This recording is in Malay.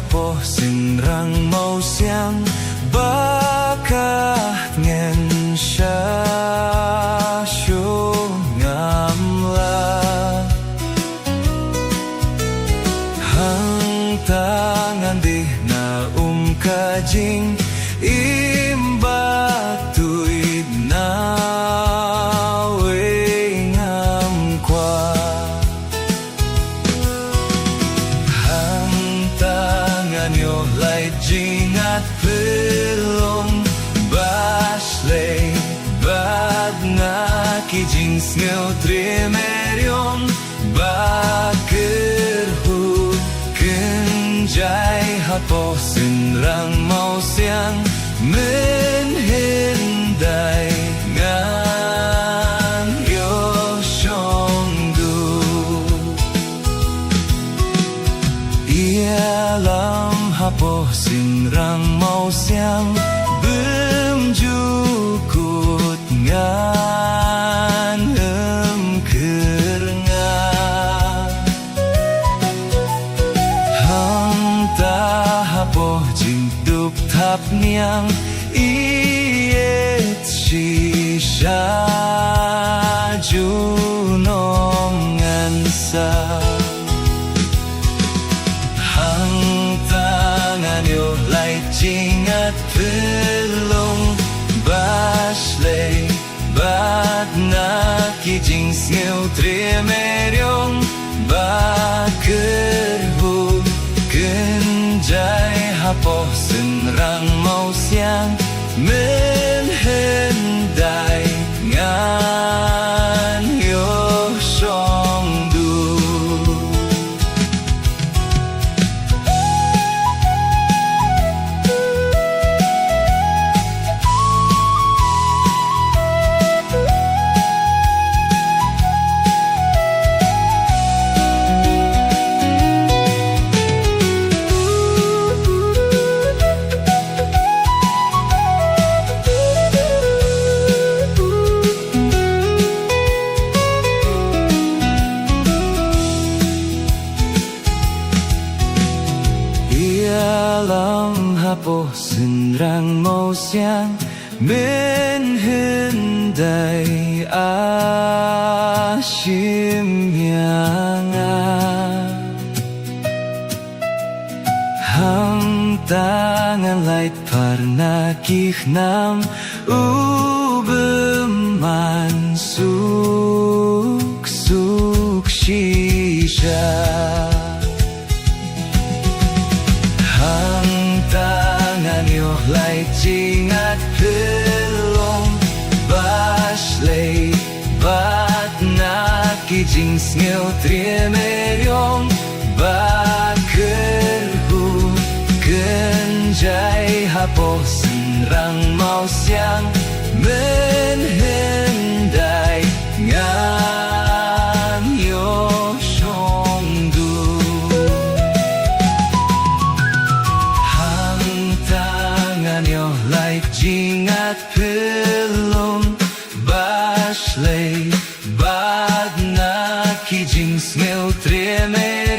hapo sinrang mau siang bakat ngen sya ngamla hang tangan di na kajing imbatui na ngam kwa hang tangan yo lai jingat pelong basley bad na kijing snel tremerion bakirhu kenjai hapo sinrang mau siang menghindai ngan yo shongdu ialam hapo sinrang mau siang bemjukut ngan kernga hang tahapo jing dup tap niang iet shisha junom ngansa hang tangan yo lai jingat pelong basley bad na kijing sneu tremeriong bakerhu kenjai hapo sinrang mau siang menhendai ngan yo shongdu ialam hapo sinrang mau siang menhendai asyim yanga hang tangan lait parna kihnam ubeman suk shisha lai jingat pelong basley bat na kijing snel tremeriong bakerhu kenjai hapo sinrang mau siang menhendai ngan yo shongdu yo lai jingat pelong basley bad na kijing snel tremeriong